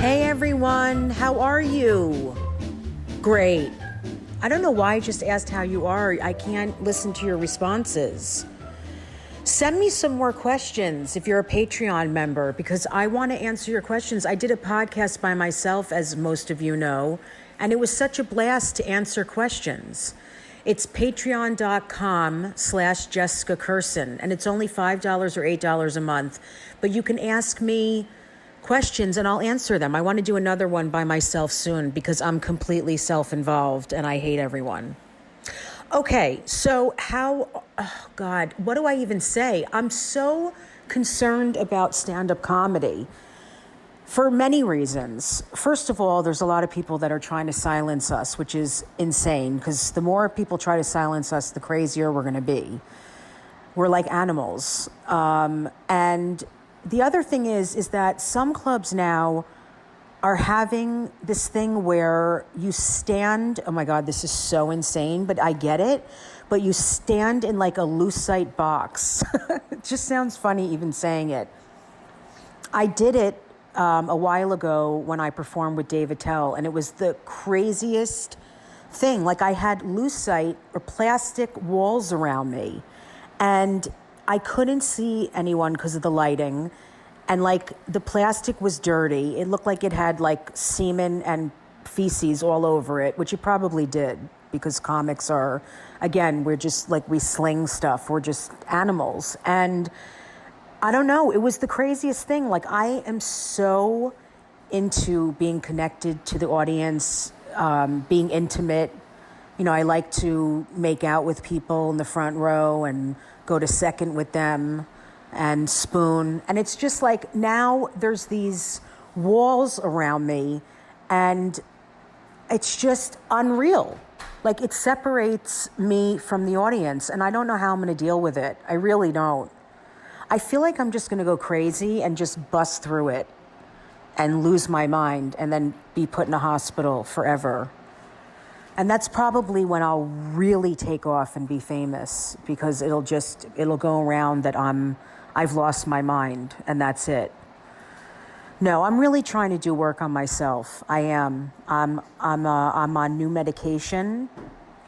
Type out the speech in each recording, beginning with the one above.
Hey everyone, how are you? Great. I don't know why I just asked how you are. I can't listen to your responses. Send me some more questions if you're a Patreon member, because I want to answer your questions. I did a podcast by myself, as most of you know, and it was such a blast to answer questions. It's patreon.com/Jessica Kirson, and it's only $5 or $8 a month. But you can ask me questions and I'll answer them. I want to do another one by myself soon because I'm completely self-involved and I hate everyone. Okay, so what do I even say? I'm so concerned about stand-up comedy for many reasons. First of all, there's a lot of people that are trying to silence us, which is insane, because the more people try to silence us, the crazier we're going to be. We're like animals. And the other thing is that some clubs now are having this thing where you stand, oh my God, this is so insane, but I get it. But you stand in like a lucite box. It just sounds funny even saying it. I did it a while ago when I performed with Dave Attell, and it was the craziest thing. Like I had lucite or plastic walls around me, and I couldn't see anyone because of the lighting. And like the plastic was dirty. It looked like it had like semen and feces all over it, which it probably did, because comics are, again, we're just like, we sling stuff. We're just animals. And I don't know, it was the craziest thing. Like I am so into being connected to the audience, being intimate. You know, I like to make out with people in the front row and go to second with them and spoon. And it's just like now there's these walls around me and it's just unreal. Like it separates me from the audience and I don't know how I'm going to deal with it. I really don't. I feel like I'm just going to go crazy and just bust through it and lose my mind and then be put in a hospital forever. And that's probably when I'll really take off and be famous, because it'll go around that I've lost my mind and that's it. No, I'm really trying to do work on myself. I am. I'm on new medication,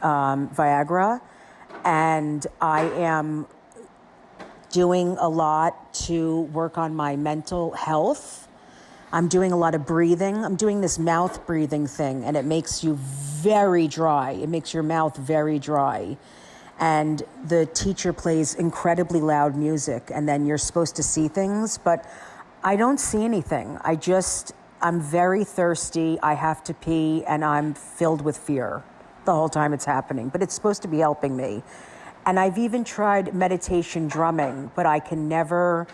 Viagra, and I am doing a lot to work on my mental health. I'm doing a lot of breathing. I'm doing this mouth breathing thing, and it makes you very dry. It makes your mouth very dry. And the teacher plays incredibly loud music, and then you're supposed to see things, but I don't see anything. I'm very thirsty. I have to pee, and I'm filled with fear the whole time it's happening, but it's supposed to be helping me. And I've even tried meditation drumming, but I can never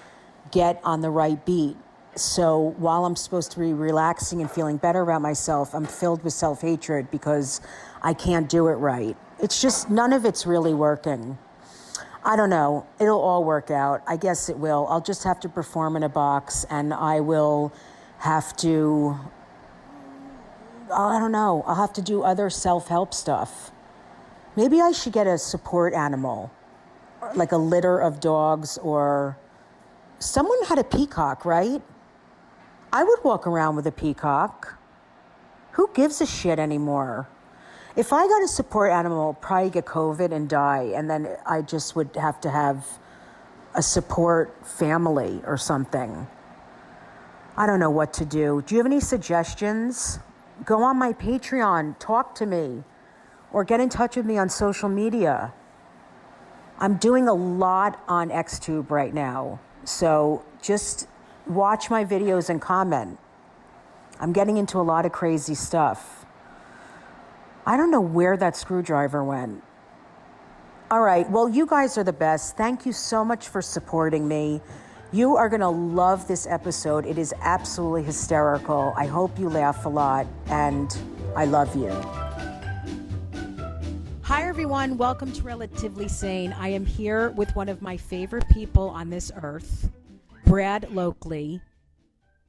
get on the right beat. So while I'm supposed to be relaxing and feeling better about myself, I'm filled with self-hatred because I can't do it right. It's just, none of it's really working. I don't know. It'll all work out. I guess it will. I'll just have to perform in a box, and I will have to, I don't know, I'll have to do other self-help stuff. Maybe I should get a support animal, like a litter of dogs, or someone had a peacock, right? I would walk around with a peacock. Who gives a shit anymore? If I got a support animal, I'd probably get COVID and die, and then I just would have to have a support family or something. I don't know what to do. Do you have any suggestions? Go on my Patreon, talk to me, or get in touch with me on social media. I'm doing a lot on XTube right now, so just watch my videos and comment. I'm getting into a lot of crazy stuff. I don't know where that screwdriver went. All right, well, you guys are the best. Thank you so much for supporting me. You are gonna love this episode. It is absolutely hysterical. I hope you laugh a lot, and I love you. Hi, everyone. Welcome to Relatively Sane. I am here with one of my favorite people on this earth, Brad Loekle.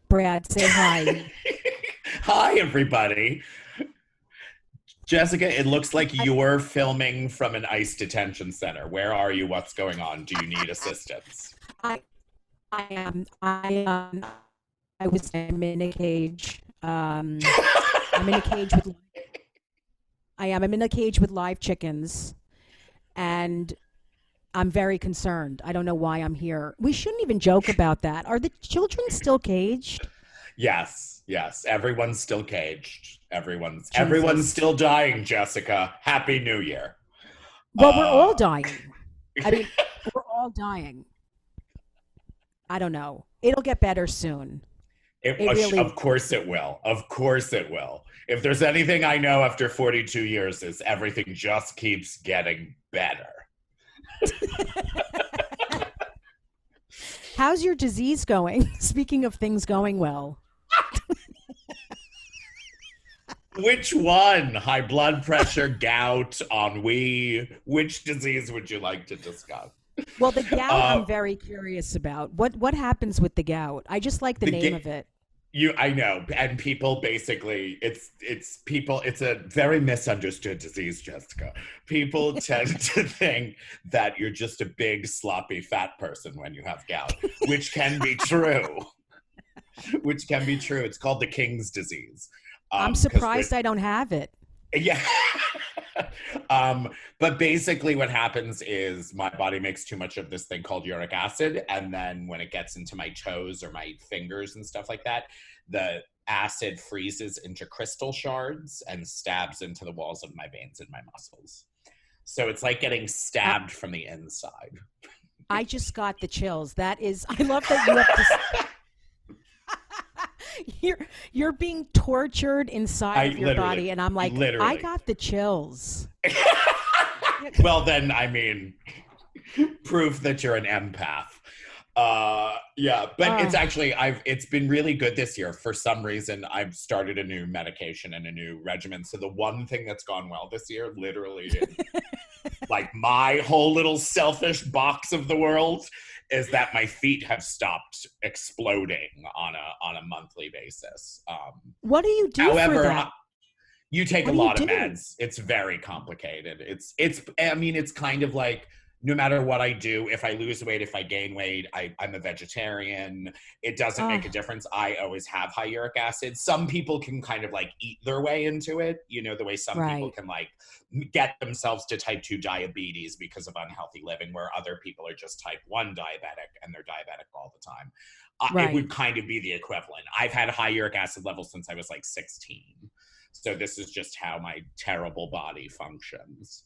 Brad, say hi. Hi, everybody. Jessica, it looks like you're filming from an ICE detention center. Where are you? What's going on? Do you need assistance? I am. I was in a cage. Um, I'm in a cage with. I am. I'm in a cage with live chickens, and I'm very concerned. I don't know why I'm here. We shouldn't even joke about that. Are the children still caged? Yes, yes. Everyone's still caged. Everyone's Jesus. still dying, Jessica. Happy New Year. Well, we're all Uh dying. I mean, we're all dying. I don't know. It'll get better soon. It really. of course it will. Of course it will. If there's anything I know after 42 years is everything just keeps getting better. How's your disease going? Speaking of things going well. Which one? High blood pressure, gout, ennui? Which disease would you like to discuss? Well, the gout Uh, I'm very curious about. What happens with the gout? I just like the the name ga- of it. I know, and people basically, it's a very misunderstood disease, Jessica. People tend to think that you're just a big, sloppy, fat person when you have gout, which can be true. Which can be true. It's called the King's disease. I'm 'Cause surprised I don't have it. yeah. But basically what happens is my body makes too much of this thing called uric acid. And then when it gets into my toes or my fingers and stuff like that, the acid freezes into crystal shards and stabs into the walls of my veins and my muscles. So it's like getting Uh, stabbed from the inside. I just got the chills. That is, I love that you have to. You're being tortured inside of your body, and I'm like, I literally. got the chills. Well, then, I mean, proof that you're an empath. Yeah, but it's Uh, actually it's been really good this year. For some reason, I've started a new medication and a new regimen. So the one thing that's gone well this year, literally in like my whole little selfish box of the world, is that my feet have stopped exploding on a monthly basis. what do you do for However, that? you take a What do you lot of do? meds. It's very complicated. It's I mean, it's kind of like no matter what I do, if I lose weight, if I gain weight, I'm a vegetarian. It doesn't make a Oh, difference. I always have high uric acid. Some people can kind of like eat their way into it, you know, the way some people right, can like get themselves to type 2 diabetes because of unhealthy living, where other people are just type 1 diabetic and they're diabetic all the time. It right. would kind of be the equivalent. I've had high uric acid levels since I was like 16. So this is just how my terrible body functions.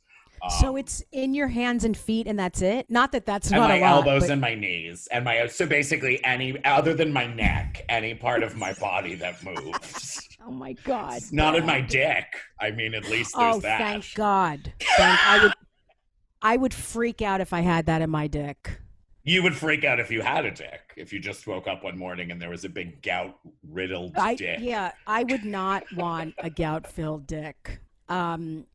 So Um, it's in your hands and feet, and that's it. Not that that's and not a my lot, elbows but and my knees and my so basically any other than my neck, any part of my body that moves. oh my God, It's not in my Brad. dick. I mean, at least there's Oh, that. thank God. I would freak out if I had that in my dick. You would freak out if you had a dick. If you just woke up one morning and there was a big gout riddled dick. Yeah, I would not want a gout-filled dick. Um,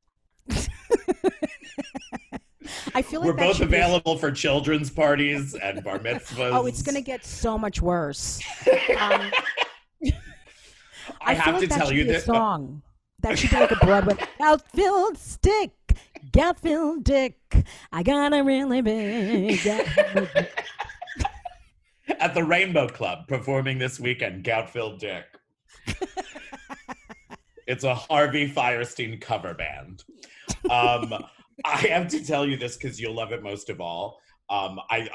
I feel We're like that both should be available for children's parties and bar oh, it's mitzvahs. gonna get so much worse. Um, I I feel have like to that tell should you be a that song. That should be like a Broadway gout-filled stick, gout-filled dick. I got a really big gout-filled dick. at the Rainbow Club performing this weekend, Gout-Filled Dick. It's a Harvey Firestein cover band. Um, I have to tell you this because you'll love it most of all. I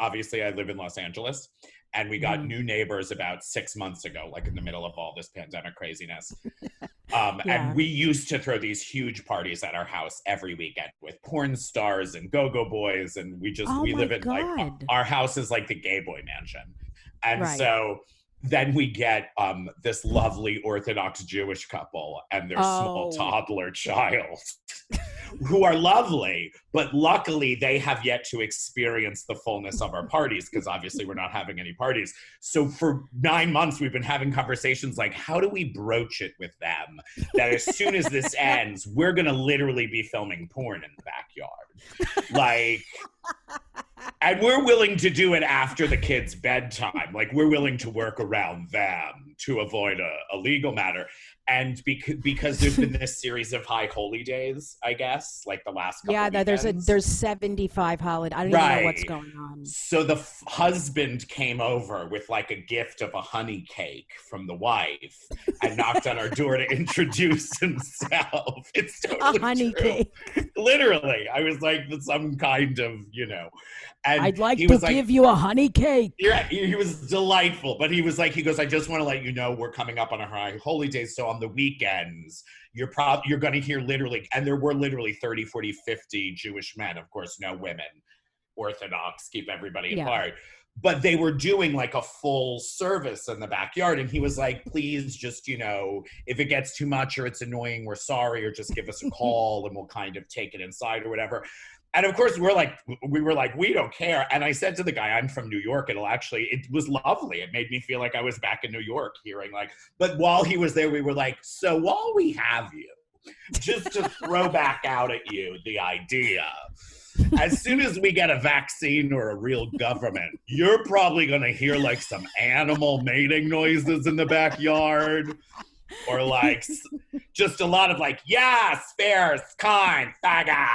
live in Los Angeles, and we got Mhm. new neighbors about 6 months ago, like in the middle of all this pandemic craziness. And Yeah. we used to throw these huge parties at our house every weekend with porn stars and go-go boys, and Oh we my live in like God. our house is like the gay boy mansion, and Right. so then we get this lovely Orthodox Jewish couple and their small Oh. toddler child, who are lovely, but luckily they have yet to experience the fullness of our parties because obviously we're not having any parties. So for 9 months, we've been having conversations like, how do we broach it with them that as soon as this ends, we're going to literally be filming porn in the backyard? Like, and we're willing to do it after the kids' bedtime. Like, we're willing to work around them to avoid a legal matter. And because there's been this series of high holy days, I guess, like the last couple weekends. There's 75 holidays. I don't even know what's going on. So the husband came over with like a gift of a honey cake from the wife and knocked on our door to introduce himself. It's totally a honey true. Cake. Literally. I was like, some kind of, And I'd like to give you a honey cake. Yeah, he was delightful. But he was like, I just want to let you know we're coming up on our high holy days. So on the weekends, you're going to hear literally, and there were literally 30, 40, 50 Jewish men, of course, no women, Orthodox, keep everybody apart. But they were doing like a full service in the backyard. And he was like, please just, if it gets too much or it's annoying, we're sorry, or just give us a call and we'll kind of take it inside or whatever. And of course, we were like, we don't care. And I said to the guy, I'm from New York. It was lovely. It made me feel like I was back in New York hearing but while he was there, we were like, so while we have you, just to throw back out at you the idea, as soon as we get a vaccine or a real government, you're probably going to hear like some animal mating noises in the backyard. Or like just a lot of like, yes, fierce, kind, faggot.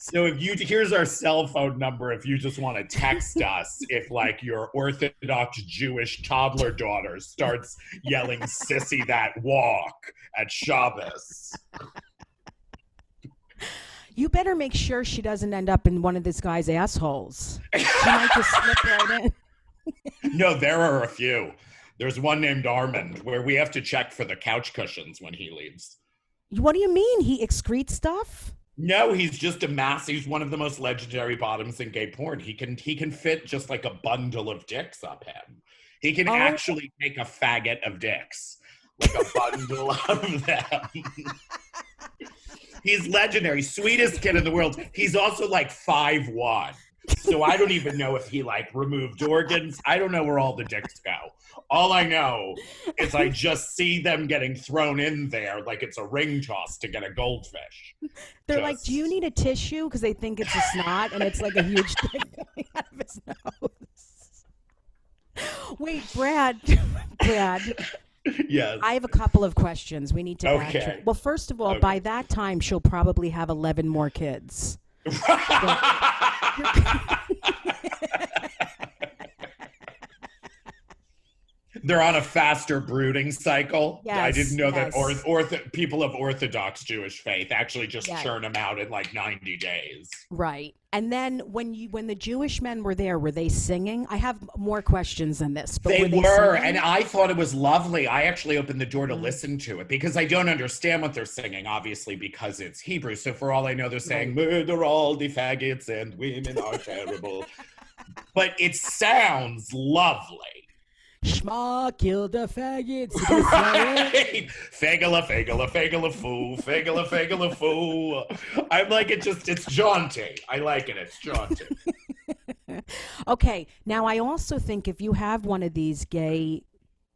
So here's our cell phone number if you just want to text us if like your Orthodox Jewish toddler daughter starts yelling sissy that walk at Shabbos. You better make sure she doesn't end up in one of this guy's assholes. She might just slip right in. No, there are a few. There's one named Armand where we have to check for the couch cushions when he leaves. What do you mean? He excretes stuff? No, he's just he's one of the most legendary bottoms in gay porn. He can fit just like a bundle of dicks up him. He can actually make a faggot of dicks. Like a bundle of them. He's legendary, sweetest kid in the world. He's also like 5'1". So I don't even know if he like removed organs. I don't know where all the dicks go. All I know is I just see them getting thrown in there like it's a ring toss to get a goldfish. They're like, do you need a tissue? Because they think it's a snot and it's like a huge thing coming out of his nose. Wait, Brad. Yes. I have a couple of questions. We need to backtrack. Well, first of all, by that time, she'll probably have 11 more kids. They're on a faster brooding cycle. Yes, I didn't know that people of Orthodox Jewish faith actually just churn them out in like 90 days. Right. And then when the Jewish men were there, were they singing? I have more questions than this. But they were, and I thought it was lovely. I actually opened the door to listen to it because I don't understand what they're singing, obviously, because it's Hebrew. So for all I know, they're saying, murder all the faggots and women are terrible. But it sounds lovely. Shma, kill the faggots. Right. Fagala, foo. Fagala, foo. I'm like, it's jaunty. I like it. It's jaunty. Okay. Now, I also think if you have one of these gay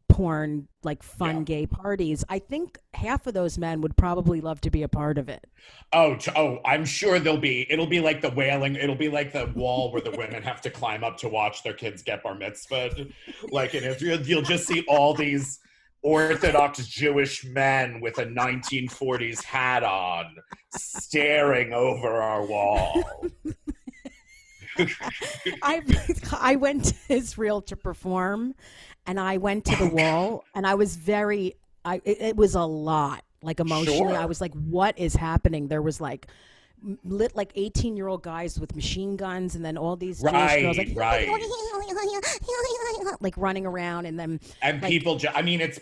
porn, like fun gay parties, I think half of those men would probably love to be a part of it. Oh, I'm sure it'll be like the wailing. It'll be like the wall where the women have to climb up to watch their kids get bar mitzvahed. Like in Israel, you'll just see all these Orthodox Jewish men with a 1940s hat on staring over our wall. I went to Israel to perform, and I went to the wall, and I was it was a lot, like emotionally. Sure. I was like, what is happening? There was like 18-year-old guys with machine guns, and then all these Jewish girls like running around, and then people.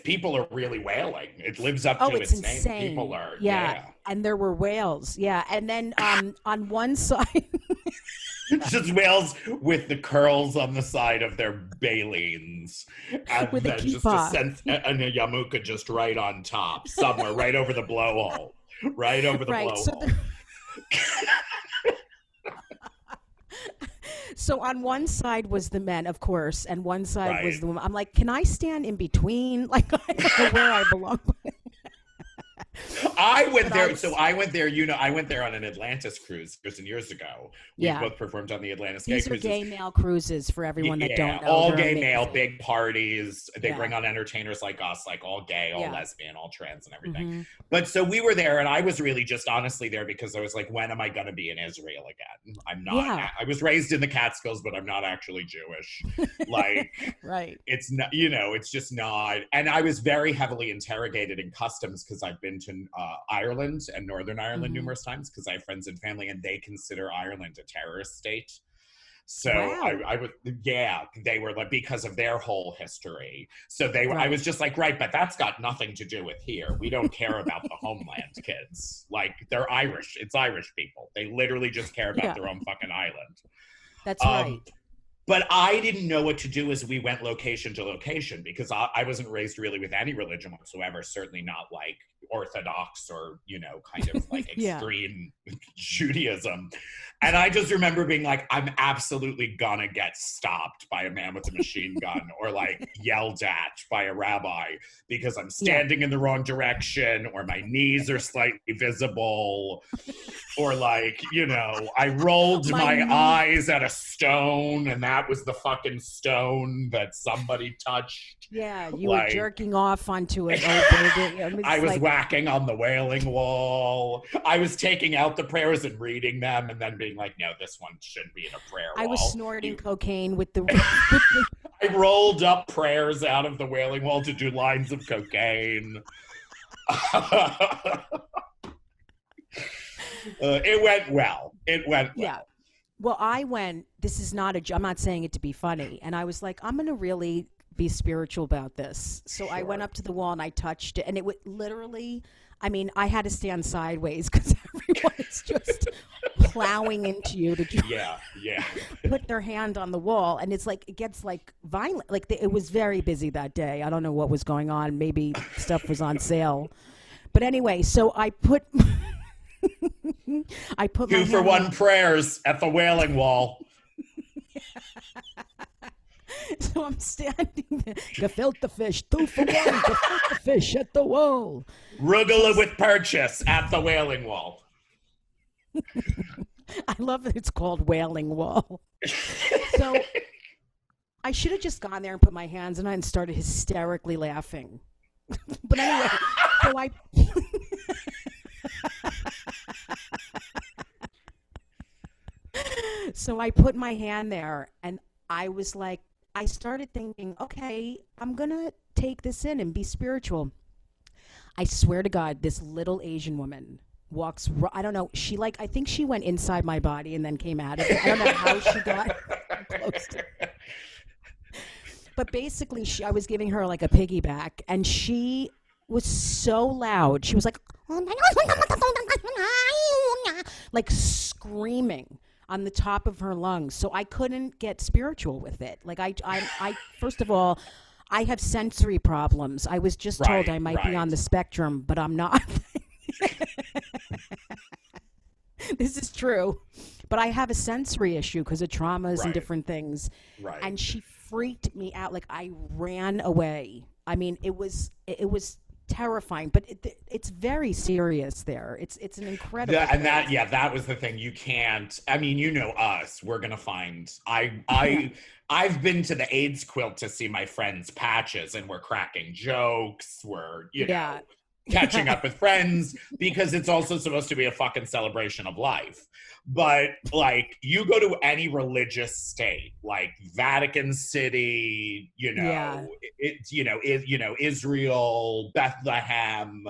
People are really wailing. It lives up to its insane. name. People are and there were whales, and then on one side. Just whales with the curls on the side of their balines, and with then just and a yarmulke just right on top, somewhere right over the blowhole, right over the blowhole. So on one side was the men, of course, and one side was the women. I'm like, can I stand in between? Like, I don't know where I belong. I went there. So I went there. I went there on an Atlantis cruise years and years ago. We both performed on the Atlantis These gay are cruises. gay male cruises for everyone that don't know. All gay male, big parties. They bring on entertainers like us, like all gay, all lesbian, all trans, and everything. But so we were there, and I was really just honestly there because I was like, when am I going to be in Israel again? I'm not. I was raised in the Catskills, but I'm not actually Jewish. Like, right. It's not. It's just not. And I was very heavily interrogated in customs because I've been to Ireland and Northern Ireland numerous times because I have friends and family, and they consider Ireland a terrorist state. So I would, they were like, because of their whole history. So they were, I was just like, right, but that's got nothing to do with here. We don't care about the homeland kids. Like, they're Irish. It's Irish people. They literally just care about their own fucking island. That's right. But I didn't know what to do as we went location to location because I wasn't raised really with any religion whatsoever, certainly not like Orthodox or, kind of like extreme Judaism. And I just remember being like, I'm absolutely gonna get stopped by a man with a machine gun or like yelled at by a rabbi because I'm standing in the wrong direction or my knees are slightly visible or like, I rolled my eyes at a stone and that was the fucking stone that somebody touched. Yeah, you were jerking off onto it. I was whacking on the Wailing Wall. I was taking out the prayers and reading them and then being like, no, this one shouldn't be in a prayer wall. I was snorting cocaine with the... I rolled up prayers out of the Wailing Wall to do lines of cocaine. It went well. Yeah. Well, this is not I'm not saying it to be funny. And I was like, I'm going to really be spiritual about this. So I went up to the wall and I touched it. And it would literally, I had to stand sideways because everyone is just plowing into you to put their hand on the wall. And it's like, it gets like violent. Like it was very busy that day. I don't know what was going on. Maybe stuff was on sale. But anyway, so I put... I put 2 for 1 prayers at the Wailing Wall. So I'm standing there. Gefilte fish, 2 for 1. Gefilte fish at the wall. Rugula with purchase at the Wailing Wall. I love that it's called Wailing Wall. So I should have just gone there and put my hands on it and started hysterically laughing. But anyway, so I... So I put my hand there and I was like, I started thinking, okay, I'm going to take this in and be spiritual. I swear to God, this little Asian woman walks, I don't know, I think she went inside my body and then came out of it. I don't know how she got close to it. But basically, I was giving her like a piggyback and she was so loud. She was like screaming on the top of her lungs. So I couldn't get spiritual with it. Like I first of all, I have sensory problems. I was just told I might be on the spectrum, but I'm not. This is true. But I have a sensory issue because of traumas and different things. Right. And she freaked me out. Like I ran away. It was terrifying, but it's very serious there. It's an incredible that was the thing. You can't, us, we're gonna find I've been to the AIDS quilt to see my friends' patches and we're cracking jokes, we're catching up with friends because it's also supposed to be a fucking celebration of life. But like you go to any religious state, like Vatican City, Israel, Bethlehem,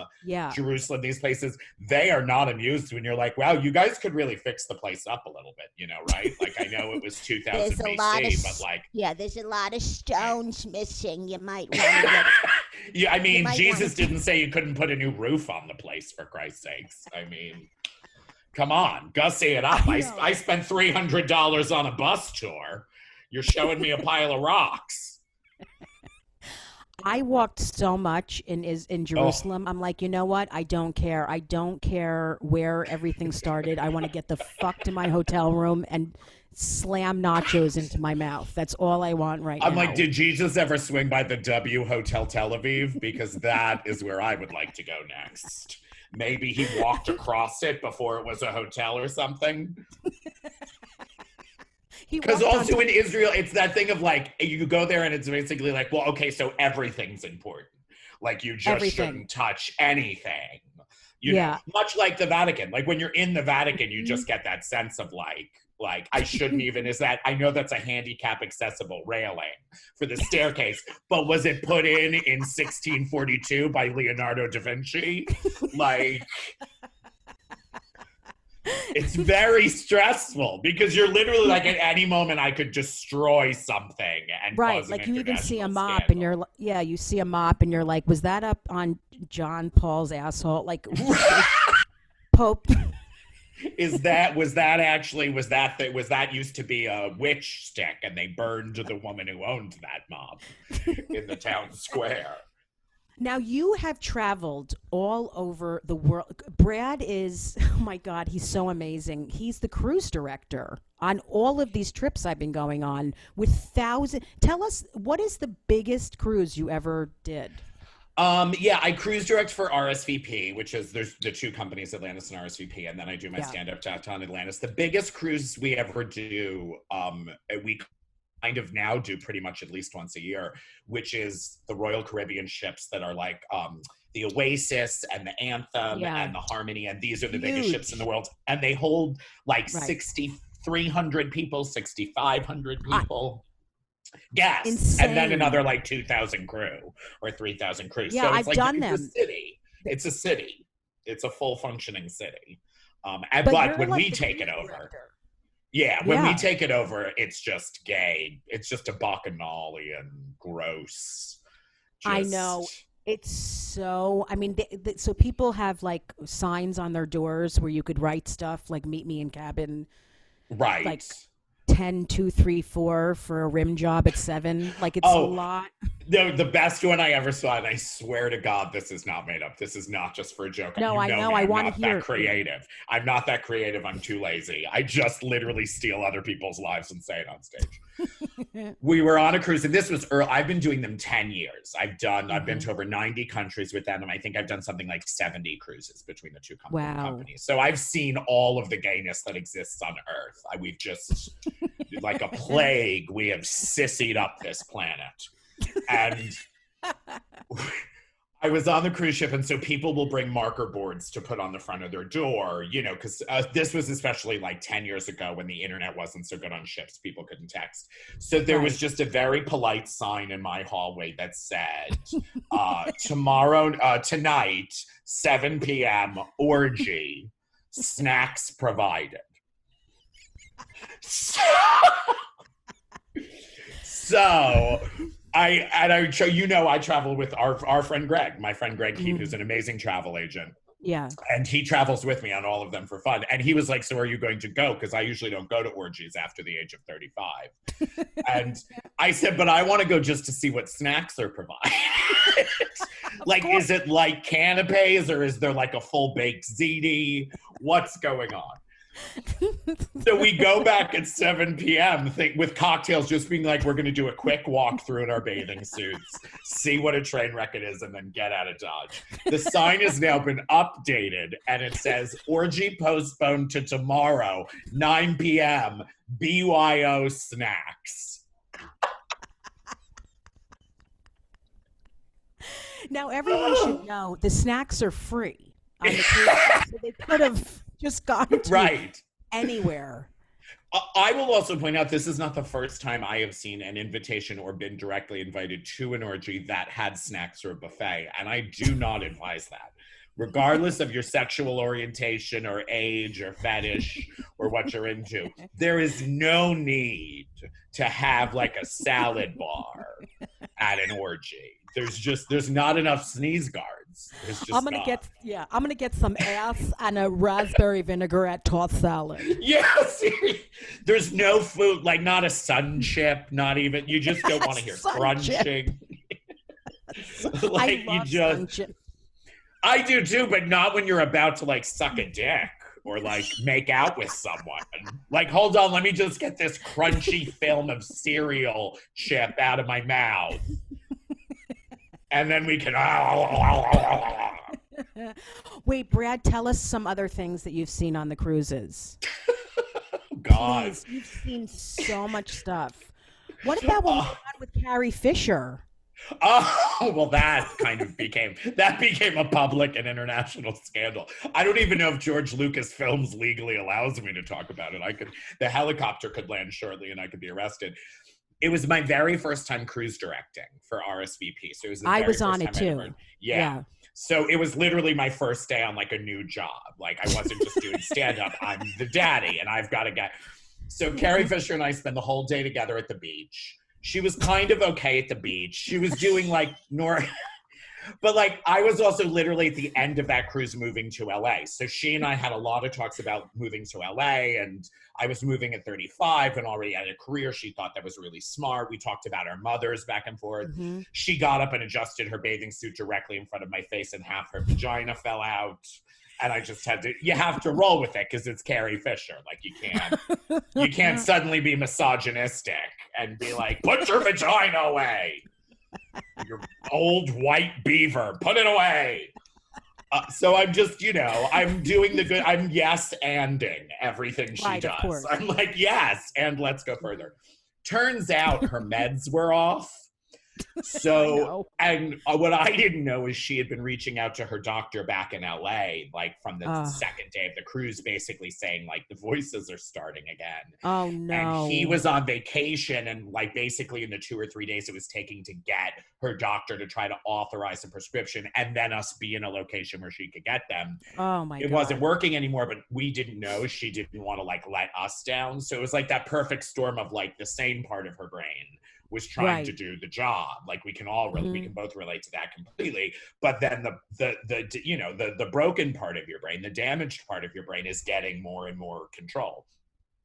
Jerusalem, these places, they are not amused when you're like, wow, you guys could really fix the place up a little bit, right? Like I know it was 2000 BC, but like there's a lot of stones missing. You might want to get Jesus didn't say you couldn't put a new roof on the place, for Christ's sakes. Come on, gussy it up. I spent $300 on a bus tour. You're showing me a pile of rocks. I walked so much in Jerusalem. I'm like, you know what? I don't care. I don't care where everything started. I want to get the fuck to my hotel room and slam nachos into my mouth. That's all I want right now. I'm like, did Jesus ever swing by the W Hotel Tel Aviv? Because that is where I would like to go next. maybe he walked across it before it was a hotel or something. Because also in Israel, it's that thing of like, you go there and it's basically like, well, okay, so everything's important. Like you just shouldn't touch anything. You know, much like the Vatican. Like when you're in the Vatican, you just get that sense of like I shouldn't even, I know that's a handicap accessible railing for the staircase, but was it put in 1642 by Leonardo da Vinci? Like, it's very stressful because you're literally like, at any moment I could destroy something and cause an like you even see a mop scandal. and you're you see a mop and you're like, was that up on John Paul's asshole? Like Pope. Was that used to be a witch stick and they burned the woman who owned that mop in the town square. Now, you have traveled all over the world. Brad is, oh my God, he's so amazing. He's the cruise director on all of these trips I've been going on with thousands. Tell us, what is the biggest cruise you ever did? I cruise direct for RSVP, which is, there's the two companies, Atlantis and RSVP, and then I do my stand-up downtown Atlantis. The biggest cruise we ever do, we kind of now do pretty much at least once a year, which is the Royal Caribbean ships that are like the Oasis and the Anthem and the Harmony, and these are the biggest ships in the world, and they hold like 6,300 people, 6,500 people. Yes, insane. And then another like 2,000 crew or 3,000 crew. Yeah, so it's I've like, done it's them. A city. It's a city. It's a full functioning city. But when we take it over, when we take it over, it's just gay. It's just a bacchanalian, gross. I know. It's so, I mean, so people have like signs on their doors where you could write stuff like "Meet me in cabin." Right. Like 10, 2, 3, 4 for a rim job at 7. Like it's a lot. No, the best one I ever saw, and I swear to God, this is not made up. This is not just for a joke. No, I know. I want to hear. I'm not that creative. I'm not that creative. I'm too lazy. I just literally steal other people's lives and say it on stage. We were on a cruise, and this was early. I've been doing them 10 years. I've been to over 90 countries with them, and I think I've done something like 70 cruises between the two companies. So I've seen all of the gayness that exists on Earth. We've just, like a plague, we have sissied up this planet. And I was on the cruise ship, and so people will bring marker boards to put on the front of their door, you know, because this was especially like 10 years ago when the internet wasn't so good on ships. People couldn't text. So there was just a very polite sign in my hallway that said, tonight, 7 p.m., orgy, snacks provided. So I travel with our friend Greg, my friend Greg Keith, who's an amazing travel agent. Yeah. And he travels with me on all of them for fun. And he was like, so are you going to go? Because I usually don't go to orgies after the age of 35. And I said, but I want to go just to see what snacks are provided. Like, is it like canapes, or is there like a full baked ziti? What's going on? So we go back at 7 p.m. with cocktails, just being like, we're going to do a quick walkthrough in our bathing suits, see what a train wreck it is, and then get out of Dodge. The sign has now been updated, and it says, orgy postponed to tomorrow, 9 p.m., BYO snacks. Now, everyone should know the snacks are free on the cruise, so they could have just gone to anywhere. I will also point out, this is not the first time I have seen an invitation or been directly invited to an orgy that had snacks or a buffet, and I do not advise that. Regardless of your sexual orientation or age or fetish or what you're into, there is no need to have like a salad bar at an orgy. There's not enough sneeze guards. I'm gonna get some ass and a raspberry vinaigrette tossed salad. Yes, there's no food, like not a sun chip, not even. You just don't want to hear crunching. Like, I love sun chip. I do too, but not when you're about to like suck a dick or like make out with someone. Like, hold on, let me just get this crunchy film of cereal chip out of my mouth. And then we can. Wait, Brad, tell us some other things that you've seen on the cruises. God. Please, you've seen so much stuff. What about what was on with Carrie Fisher? Oh, well, that became a public and international scandal. I don't even know if George Lucas Films legally allows me to talk about it. The helicopter could land shortly and I could be arrested. It was my very first time cruise directing for RSVP. So it was I was on it too. Yeah. So it was literally my first day on like a new job. Like I wasn't just doing stand up. I'm the daddy and I've got to get. So Carrie Fisher and I spent the whole day together at the beach. She was kind of okay at the beach. She was doing like but like I was also literally at the end of that cruise moving to LA. So she and I had a lot of talks about moving to LA, and I was moving at 35 and already had a career. She thought that was really smart. We talked about our mothers back and forth. Mm-hmm. She got up and adjusted her bathing suit directly in front of my face and half her vagina fell out. And I just you have to roll with it because it's Carrie Fisher. Like you can't suddenly be misogynistic and be like, put your vagina away. Your old white beaver, put it away. So I'm just, I'm doing the good, I'm yes-anding everything she does. Of course. I'm like, yes, and let's go further. Turns out her meds were off. So, and what I didn't know is she had been reaching out to her doctor back in LA, like from the second day of the cruise, basically saying like the voices are starting again. Oh no. And he was on vacation, and like basically in the 2 or 3 days it was taking to get her doctor to try to authorize a prescription and then us be in a location where she could get them. Oh my God. It wasn't working anymore, but we didn't know. She didn't want to like let us down. So it was like that perfect storm of like the sane part of her brain was trying to do the job. Like we can all we can both relate to that completely. But then the broken part of your brain, the damaged part of your brain is getting more and more control.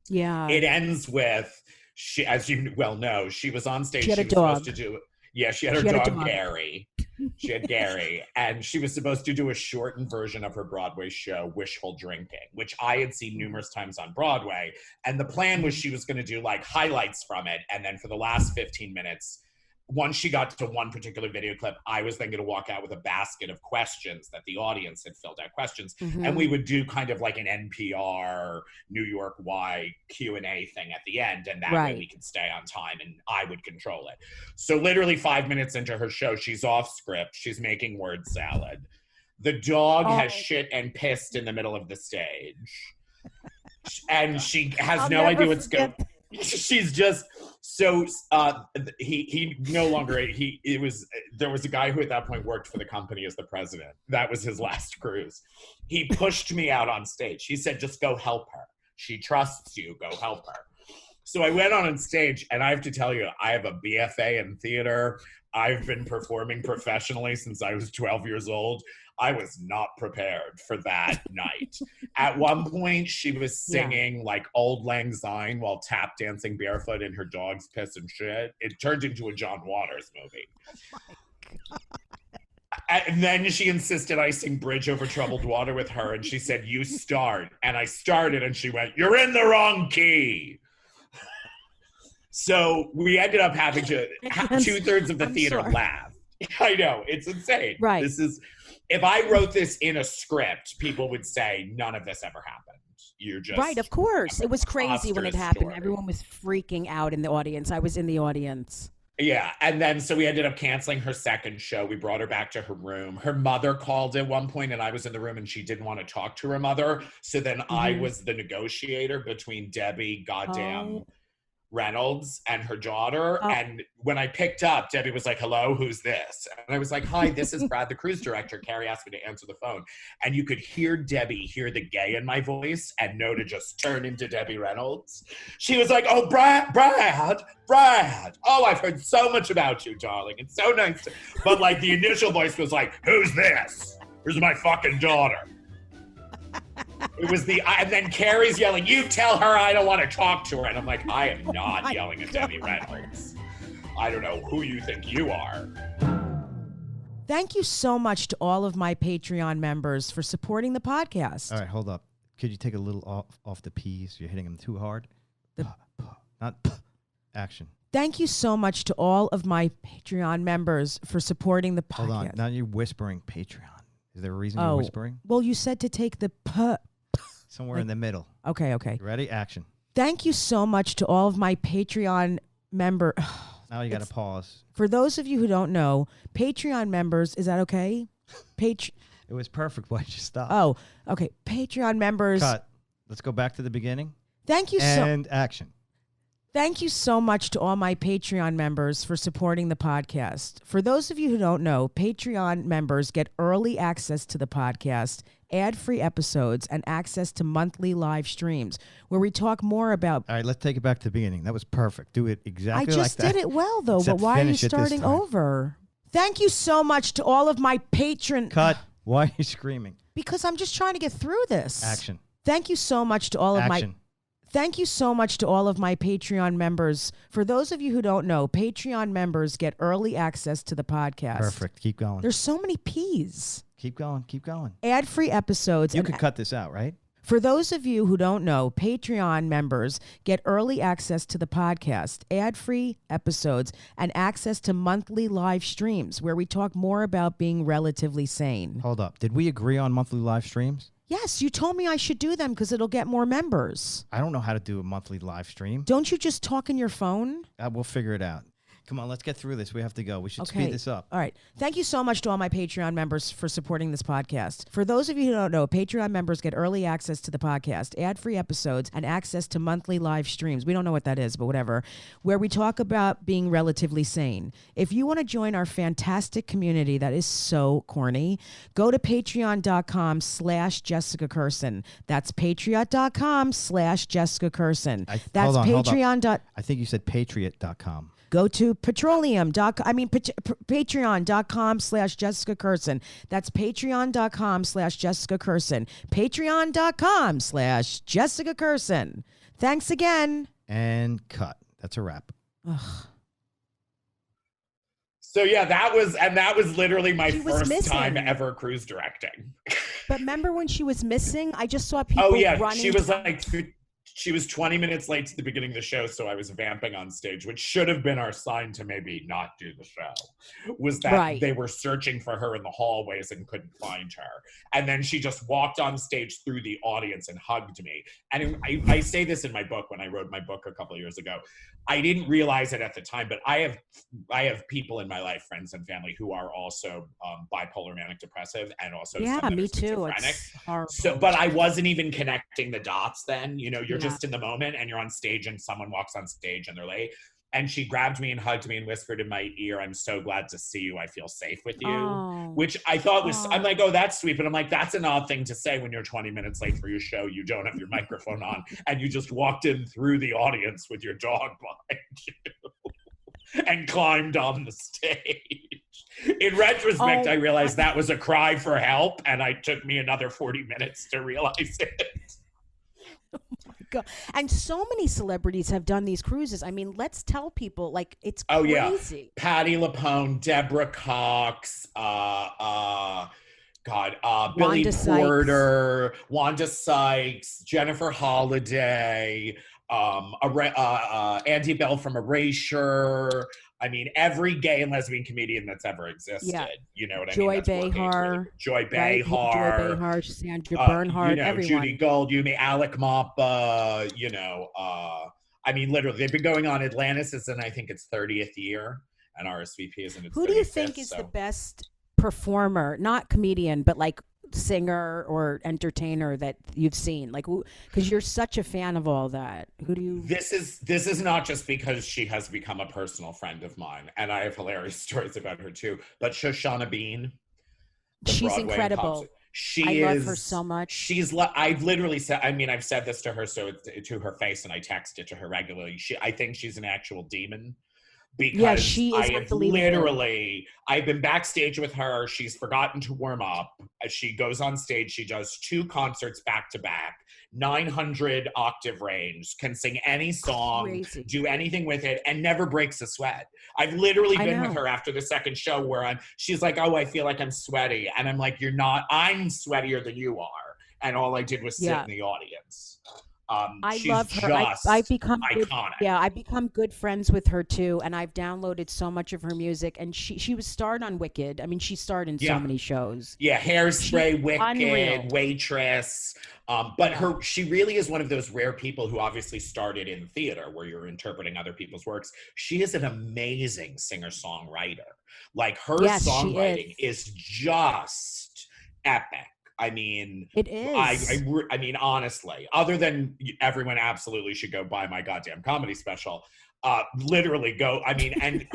Yeah. It ends with she, as you well know, she was on stage. She had a dog. She had her dog Gary. She had Gary, and she was supposed to do a shortened version of her Broadway show, Wishful Drinking, which I had seen numerous times on Broadway. And the plan was she was going to do like highlights from it. And then for the last 15 minutes, once she got to one particular video clip, I was then going to walk out with a basket of questions that the audience had filled out questions. Mm-hmm. And we would do kind of like an NPR, New York-wide Q&A thing at the end. And that way we could stay on time and I would control it. So literally 5 minutes into her show, she's off script. She's making word salad. The dog has shit and pissed in the middle of the stage. And she has no idea what's going on. She's just so he no longer there was a guy who at that point worked for the company as the president. That was his last cruise. He pushed me out on stage. He said, just go help her. She trusts you. Go help her. So I went on stage, and I have to tell you, I have a BFA in theater. I've been performing professionally since I was 12 years old. I was not prepared for that night. At one point, she was singing like Old Lang Syne while tap dancing barefoot in her dog's piss and shit. It turned into a John Waters movie. Oh my God. And then she insisted I sing Bridge Over Troubled Water with her, and she said, you start. And I started, and she went, you're in the wrong key. So we ended up having to, 2/3 of the theater laugh. I know, it's insane. Right. If I wrote this in a script, people would say none of this ever happened. You're just right. Of course, it was crazy when it happened. Story. Everyone was freaking out in the audience. I was in the audience. Yeah, and then so we ended up canceling her second show. We brought her back to her room. Her mother called at one point, and I was in the room, and she didn't want to talk to her mother. So then I was the negotiator between Debbie Reynolds and her daughter. And when I picked up, Debbie was like, hello, who's this? And I was like, hi, this is Brad, the cruise director. Carrie asked me to answer the phone. And you could hear Debbie hear the gay in my voice and know to just turn into Debbie Reynolds. She was like, oh, Brad. Oh, I've heard so much about you, darling. It's so nice. But like the initial voice was like, who's this? Where's my fucking daughter? It was and then Carrie's yelling, you tell her I don't want to talk to her. And I'm like, I am not yelling at Debbie Reynolds. I don't know who you think you are. Thank you so much to all of my Patreon members for supporting the podcast. All right, hold up. Could you take a little off the P's? You're hitting them too hard. Not action. Thank you so much to all of my Patreon members for supporting the podcast. Hold on. Now you're whispering Patreon. Is there a reason you're whispering? Well, you said to take the Somewhere in the middle. Okay. You ready? Action. Thank you so much to all of my Patreon member. Now you got to pause. For those of you who don't know, Patreon members, is that okay? It was perfect. Why'd you stop? Oh, okay. Patreon members. Cut. Let's go back to the beginning. Thank you And action. Thank you so much to all my Patreon members for supporting the podcast. For those of you who don't know, Patreon members get early access to the podcast, ad-free episodes, and access to monthly live streams where we talk more about... All right, let's take it back to the beginning. That was perfect. Do it exactly like that. I just did it well, though, Except but why are you finish it this starting time. over? Thank you so much to all of my patron... Cut. Why are you screaming? Because I'm just trying to get through this. Action. Thank you so much to all of my... Action. Thank you so much to all of my Patreon members. For those of you who don't know, Patreon members get early access to the podcast. Perfect. Keep going. There's so many P's. Keep going. Keep going. Ad-free episodes. You could cut this out, right? For those of you who don't know, Patreon members get early access to the podcast, ad-free episodes, and access to monthly live streams where we talk more about being relatively sane. Hold up. Did we agree on monthly live streams? Yes, you told me I should do them because it'll get more members. I don't know how to do a monthly live stream. Don't you just talk in your phone? We'll figure it out. Come on, let's get through this. We have to go. We should speed this up. All right. Thank you so much to all my Patreon members for supporting this podcast. For those of you who don't know, Patreon members get early access to the podcast, ad-free episodes, and access to monthly live streams. We don't know what that is, but whatever, where we talk about being relatively sane. If you want to join our fantastic community that is so corny, go to patreon.com/Jessica Kirson. That's patreon.com/Jessica Kirson. That's Patreon. I think you said patriot.com. Go to patreon.com/Jessica Kirson. That's patreon.com/Jessica Kirson. Patreon.com/Jessica Kirson. Thanks again. And cut. That's a wrap. Ugh. So yeah, that was literally my first time missing. ever cruise directing. But remember when she was missing? I just saw people running. She was 20 minutes late to the beginning of the show, so I was vamping on stage, which should have been our sign to maybe not do the show, was that they were searching for her in the hallways and couldn't find her. And then she just walked on stage through the audience and hugged me. And I say this in my book when I wrote my book a couple of years ago. I didn't realize it at the time, but I have people in my life, friends and family, who are also bipolar, manic depressive, and also me too. It's horrible. So, but I wasn't even connecting the dots then. You know, you're just in the moment and you're on stage and someone walks on stage and they're late. And she grabbed me and hugged me and whispered in my ear, "I'm so glad to see you. I feel safe with you." Which I thought was, I'm like, oh, that's sweet. But I'm like, that's an odd thing to say when you're 20 minutes late for your show. You don't have your microphone on and you just walked in through the audience with your dog behind you and climbed on the stage. In retrospect, I realized that was a cry for help, and it took me another 40 minutes to realize it. Oh my God. And so many celebrities have done these cruises. I mean, let's tell people, like, it's crazy. Oh, yeah. Patti LuPone, Deborah Cox, Billy Porter, Wanda Sykes, Jennifer Holliday, Andy Bell from Erasure. I mean, every gay and lesbian comedian that's ever existed. Yeah. You know what I mean? Joy Behar, Sandra Bernhard, everyone. Judy Gold, Alec Moppa, I mean, literally, they've been going on. Atlantis is in, I think, its 30th year, and RSVP is in its 35th. Who do you think is the best performer, not comedian, but like singer or entertainer that you've seen? Like, because you're such a fan of all that. Who do you? This is not just because she has become a personal friend of mine, and I have hilarious stories about her too. But Shoshana Bean, she's Broadway incredible. I love her so much. I've literally said, I mean, I've said this to her, to her face, and I text it to her regularly. I think she's an actual demon. Because she is I've been backstage with her. She's forgotten to warm up. As she goes on stage, she does 2 concerts back to back, 900 octave range, can sing any song, do anything with it, and never breaks a sweat. I've literally been with her after the second show where she's like, "Oh, I feel like I'm sweaty." And I'm like, "You're not, I'm sweatier than you are." And all I did was sit in the audience. I She's love her. just I've become good, iconic. yeah, I've become good friends with her too, and I've downloaded so much of her music. And she was starred on Wicked. I mean, she starred in so Yeah. many shows. Yeah, She's Hairspray, Wicked, unreal. Waitress. But Yeah. she really is one of those rare people who obviously started in theater where you're interpreting other people's works. She is an amazing singer-songwriter. Like her Yes, she is. songwriting is just epic. I mean, It is. I mean, honestly, other than everyone absolutely should go buy my goddamn comedy special. Literally go. I mean, and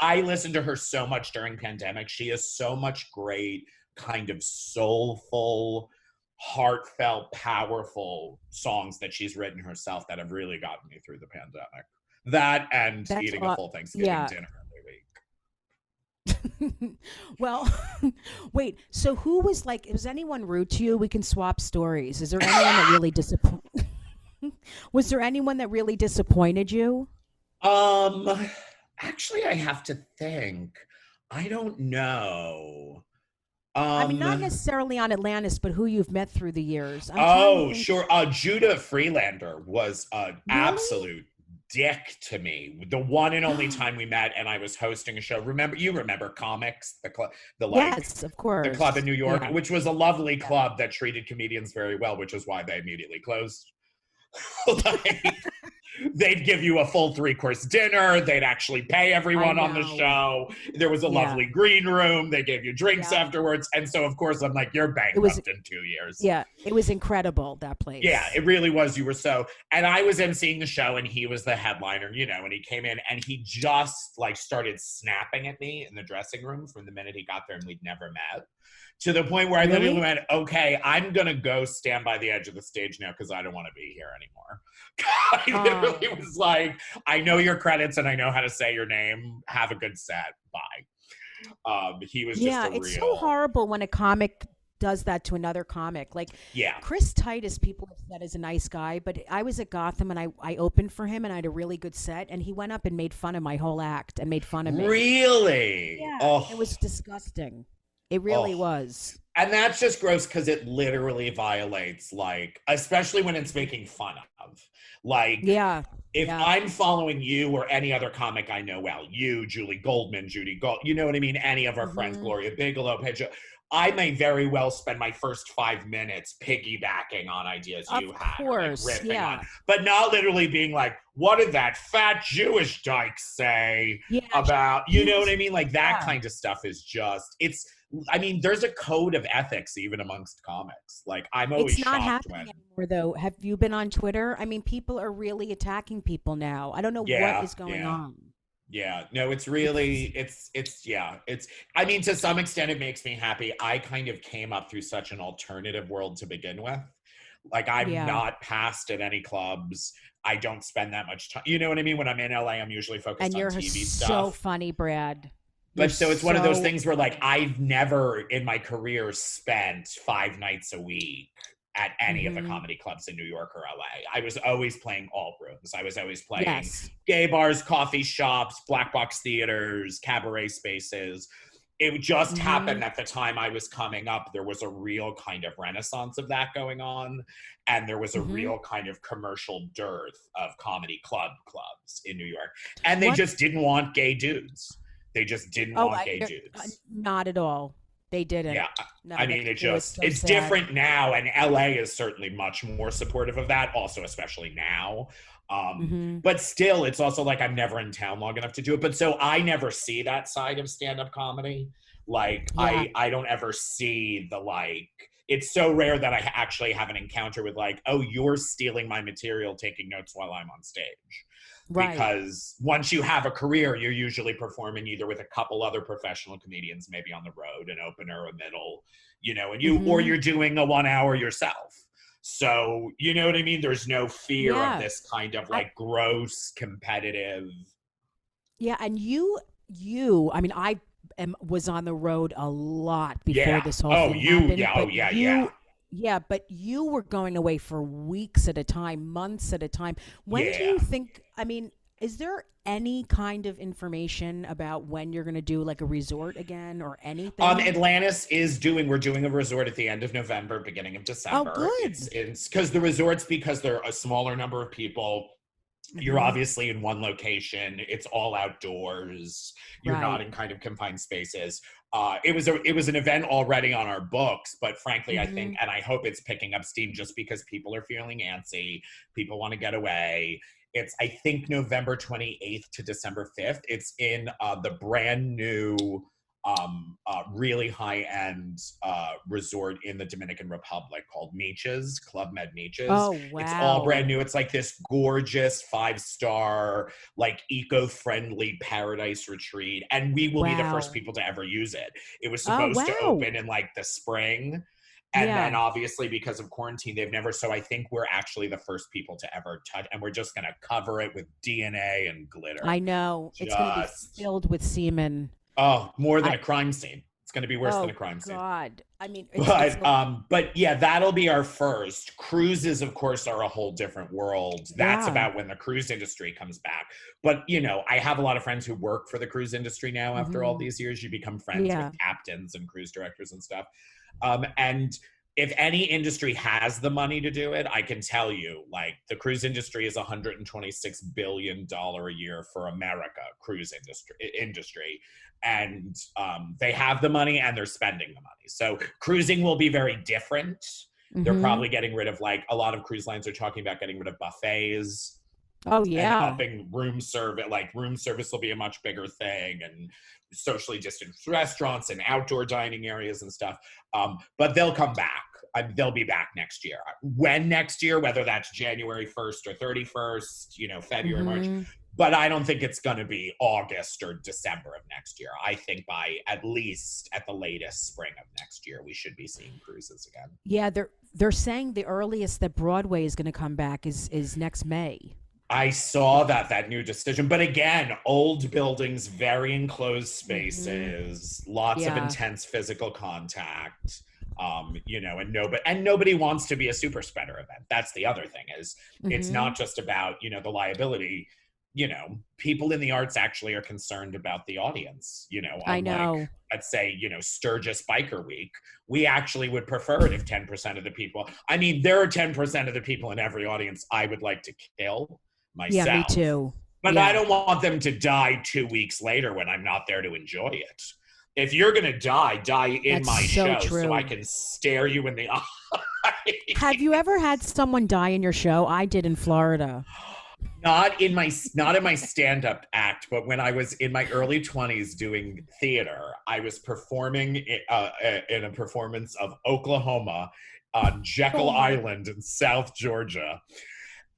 I listened to her so much during pandemic. She has so much great kind of soulful, heartfelt, powerful songs that she's written herself that have really gotten me through the pandemic. That and That's eating a full Thanksgiving yeah. dinner every week. Well, wait. So who was like? Was anyone rude to you? We can swap stories. Is there anyone that really disappointed? Was there anyone that really disappointed you? Um, Actually, I have to think. I don't know. I mean, not Um, necessarily on Atlantis, but who you've met through the years. I'm trying to oh, think. sure. Judah Freelander was an Really? absolute dick to me. The one and only time we met, and I was hosting a show. You remember Comics, the club, Yes, of the club in course. New York, Yeah. which was a lovely Yeah. club that treated comedians very well, which is why they immediately closed. Like, they'd give you a full 3-course dinner. They'd actually pay I everyone on the know. show. There was a Yeah. lovely green room. They gave you drinks Yeah. afterwards. And so, of course, I'm like, you're It was. bankrupt in 2 years. Yeah. It was incredible, that Yeah, place. it really was. You were so, and I was emceeing the show, and he was the headliner, and he came in, and he just like started snapping at me in the dressing room from the minute he got there, and we'd never met, to the point where I literally Really? went, "Okay, I'm gonna go stand by the edge of the stage now because I don't want to be here anymore." I literally Oh. was like, "I know your credits, and I know how to say your name. Have a good set. Bye." He was just Yeah, a it's so real, horrible when a comic does that to another comic. Like yeah. Chris Titus, people have said is a nice guy, but I was at Gotham and I opened for him and I had a really good set, and he went up and made fun of my whole act and made fun of me. Really? Yeah, it Oh, was disgusting. It really oh. was. And that's just gross because it literally violates, like, especially when it's making fun of. Like, Yeah, if yeah. I'm following you or any other comic I know well, you, Julie Goldman, Judy Gold, you know what I mean? Any of our friends, Hmm. Gloria Bigelow, Pedro, I may very well spend my first 5 minutes piggybacking on ideas Of you had or like course, riffing on, yeah. but not literally being like, what did that fat Jewish dyke say Yeah, about, you he know what was, I mean? Like that yeah. kind of stuff is just, I mean, there's a code of ethics even amongst comics. Like I'm always It's not shocked happening when, anymore, though. Have you been on Twitter? I mean, people are really attacking people now. I don't know what yeah, is going yeah. on. Yeah, no, it's really, It's, yeah, I mean, to some extent, it makes me happy. I kind of came up through such an alternative world to begin with. Like, I'm yeah. not passed at any clubs. I don't spend that much time. You know what I mean? When I'm in LA, I'm usually focused And on you're TV so stuff. funny, Brad. You're But so it's one of those so things where, like, funny. I've never in my career spent 5 nights a week at any of the Hmm. comedy clubs in New York or LA. I was always playing alt rooms. I was always playing Yes. gay bars, coffee shops, black box theaters, cabaret spaces. It just Hmm. happened at the time I was coming up, there was a real kind of renaissance of that going on. And there was a Hmm. real kind of commercial dearth of comedy clubs in New York. And they What? just didn't want gay dudes. They just didn't Oh, want gay dudes. not at all. They didn't. Yeah. No, I mean, it was so it's sad. different now. And LA is certainly much more supportive of that, also, especially now. Hmm. But still, it's also like I'm never in town long enough to do it. But so I never see that side of stand-up comedy. Like Yeah. I don't ever see the like, it's so rare that I actually have an encounter with like, oh, you're stealing my material, taking notes while I'm on stage. Right. Because once you have a career, you're usually performing either with a couple other professional comedians, maybe on the road, an opener, a middle, and or Hmm. you're doing a 1 hour yourself. So, you know what I mean? There's no fear of Yeah. this kind of I, like gross competitive. yeah. And I mean, was on the road a lot before Yeah. this whole Oh, thing happened. yeah. Oh, But yeah. Yeah. yeah, but you were going away for weeks at a time, months at a time. When do Yeah. you think, I mean, Is there any kind of information about when you're going to do like a resort again or anything? Atlantis is we're doing a resort at the end of November, beginning of December. Oh, good. It's because the resorts, because they're a smaller number of people, you're obviously in one location. It's all outdoors. You're not in kind of confined spaces. It was an event already on our books, but frankly, I think, and I hope it's picking up steam just because people are feeling antsy. People want to get away. It's, I think, November 28th to December 5th. It's in the brand new, really high-end resort in the Dominican Republic called Meeches, Club Med Meeches. Oh, wow. It's all brand new. It's like this gorgeous 5-star, like eco-friendly paradise retreat. And we will be the first people to ever use it. It was supposed to open in like the spring. And then obviously because of quarantine, they've never, so I think we're actually the first people to ever touch, and we're just going to cover it with DNA and glitter. I know. It's going to be filled with semen. Oh, more than a crime scene. It's going to be worse than a crime scene. Oh, God. I mean, but yeah, that'll be our first. Cruises, of course, are a whole different world. That's about when the cruise industry comes back. But, you know, I have a lot of friends who work for the cruise industry now after all these years. You become friends with captains and cruise directors and stuff. And if any industry has the money to do it, I can tell you, like, the cruise industry is $126 billion a year for America, cruise industry. And they have the money and they're spending the money. So cruising will be very different. They're probably getting rid of, like, a lot of cruise lines are talking about getting rid of buffets. Oh, yeah. And upping room service, like room service will be a much bigger thing, and socially distanced restaurants and outdoor dining areas and stuff. But they'll come back. They'll be back next year. When next year, whether that's January 1st or 31st, you know, February, March. But I don't think it's going to be August or December of next year. I think by at least at the latest spring of next year, we should be seeing cruises again. Yeah, they're saying the earliest that Broadway is going to come back is next May. I saw that new decision, but again, old buildings, very enclosed spaces, lots of intense physical contact, you know, and nobody wants to be a super spreader event. That's the other thing is it's not just about, you know, the liability. You know, people in the arts actually are concerned about the audience, you know. I know. Like, let's say, you know, Sturgis Biker Week, we actually would prefer it if 10% of the people, I mean, there are 10% of the people in every audience I would like to kill myself. Yeah, me too. But I don't want them to die 2 weeks later when I'm not there to enjoy it. If you're going to die in my show so I can stare you in the eye. Have you ever had someone die in your show? I did in Florida. Not in my stand-up act, but when I was in my early 20s doing theater, I was performing in a performance of Oklahoma on Jekyll Island in South Georgia.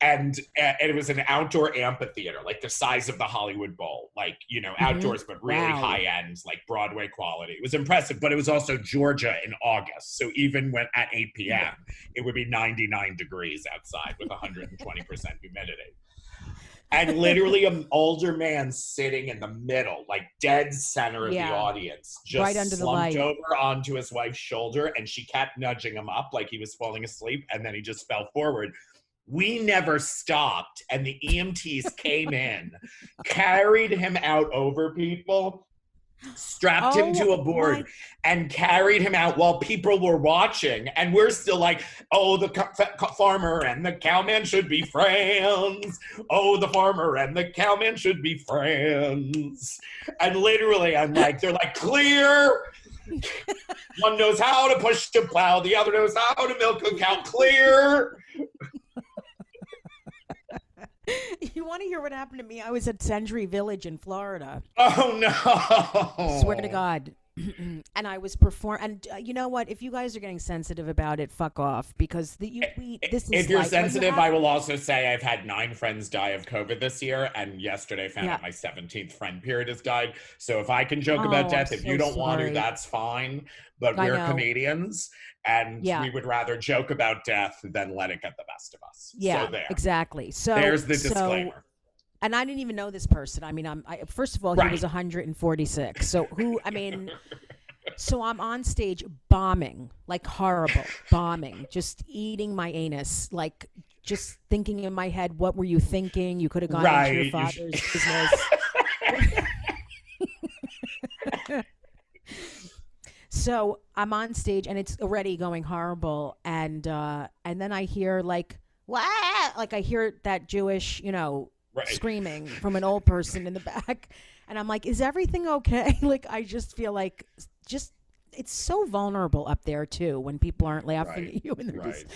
And it was an outdoor amphitheater, like the size of the Hollywood Bowl, like, you know, outdoors, but really high end, like Broadway quality. It was impressive, but it was also Georgia in August. So even when at 8 p.m., it would be 99 degrees outside with 120% humidity. And literally an older man sitting in the middle, like dead center of the audience, just right under slumped the light. over onto his wife's shoulder, and she kept nudging him up like he was falling asleep, and then he just fell forward. We never stopped, and the EMTs came in, carried him out over people, strapped him to a board, and carried him out while people were watching. And we're still like, oh, the farmer and the cowman should be friends. Oh, the farmer and the cowman should be friends. And literally, I'm like, they're like, clear. One knows how to push the plow. The other knows how to milk a cow. Clear. You want to hear what happened to me? I was at Century Village in Florida. Oh, no. Swear to God. And I was and you know what? If you guys are getting sensitive about it, fuck off. Because this is if you're like, sensitive, I will also say I've had 9 friends die of COVID this year. And yesterday found out my 17th friend period has died. So if I can joke about death, if you don't want to, that's fine. But we're comedians. And we would rather joke about death than let it get the best of us. Yeah, so there. Exactly. So there's the disclaimer. And I didn't even know this person. I mean, first of all, he was 146. So so I'm on stage bombing, like horrible bombing, just eating my anus, like just thinking in my head, what were you thinking? You could have gone into your father's business. So I'm on stage and it's already going horrible, and then I hear like, what? Like I hear that Jewish, screaming from an old person in the back, and I'm like, is everything okay? Like I just feel like it's so vulnerable up there too when people aren't laughing at you and they're just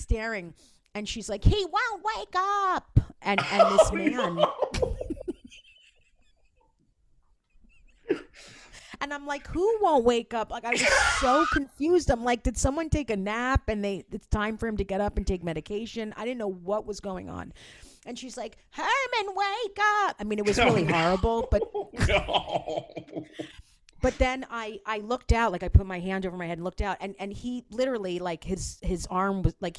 staring. And she's like, he won't wake up, and this man. No. And I'm like, who won't wake up? Like, I was so confused. I'm like, did someone take a nap and it's time for him to get up and take medication? I didn't know what was going on. And she's like, Herman, wake up. I mean, it was really horrible, but but then I looked out, like I put my hand over my head and looked out, and he literally, like his arm was like,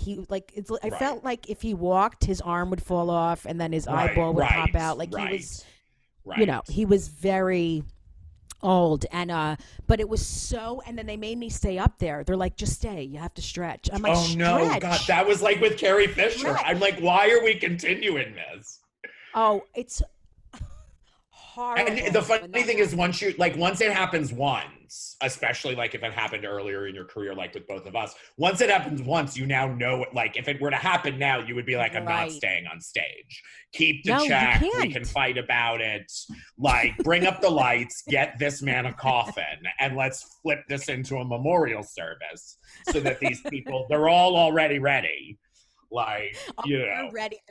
I felt like if he walked, his arm would fall off and then his eyeball would pop out. Like he was, he was very old, and but it was so, and then they made me stay up there. They're like, just stay, you have to stretch. I'm like, oh no, stretch. God, that was like with Carrie Fisher. Stretch. I'm like, why are we continuing this? Oh, it's horrible. And the funny thing is, once it happens once, especially like if it happened earlier in your career, like with both of us, once it happens once, you now know, like if it were to happen now, you would be like, I'm not staying on stage. Keep the check. We can fight about it. Like, bring up the lights, get this man a coffin, and let's flip this into a memorial service so that these people, they're all already ready. Like, they're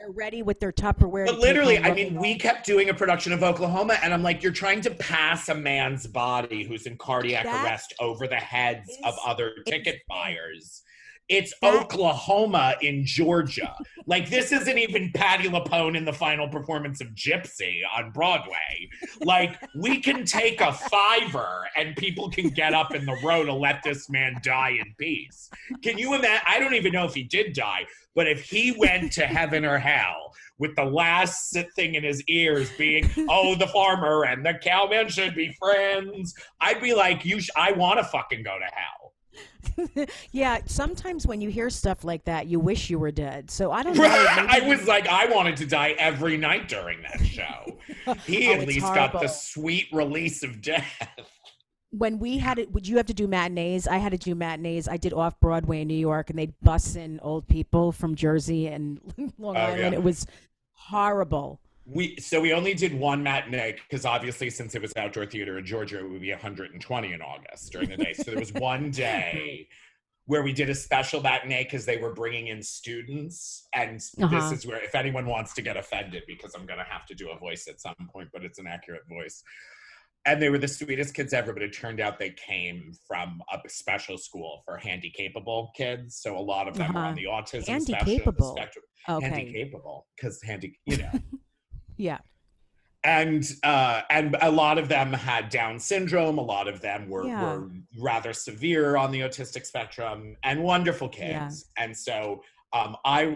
ready with their Tupperware. But literally, I mean, we kept doing a production of Oklahoma, and I'm like, you're trying to pass a man's body who's in cardiac arrest over the heads of other ticket buyers. It's Oklahoma in Georgia. Like, this isn't even Patti LuPone in the final performance of Gypsy on Broadway. Like, we can take a $5 and people can get up in the row to let this man die in peace. Can you imagine? I don't even know if he did die, but if he went to heaven or hell with the last thing in his ears being, oh, the farmer and the cowman should be friends, I'd be like, I want to fucking go to hell. Yeah, sometimes when you hear stuff like that, you wish you were dead. So I don't know. I was like, I wanted to die every night during that show. He at least got the sweet release of death. When we had it, would you have to do matinees? I had to do matinees. I did off Broadway in New York, and they'd bus in old people from Jersey and Long Island. Yeah. It was horrible. We only did one matinee because obviously since it was outdoor theater in Georgia, it would be 120 in August during the day. So there was one day where we did a special matinee because they were bringing in students. And this is where, if anyone wants to get offended, because I'm going to have to do a voice at some point, but it's an accurate voice. And they were the sweetest kids ever, but it turned out they came from a special school for handy-capable kids. So a lot of them were on the autism spectrum. Okay. Handy-capable, because Yeah. And a lot of them had Down syndrome. A lot of them were rather severe on the autistic spectrum, and wonderful kids. Yeah. And so I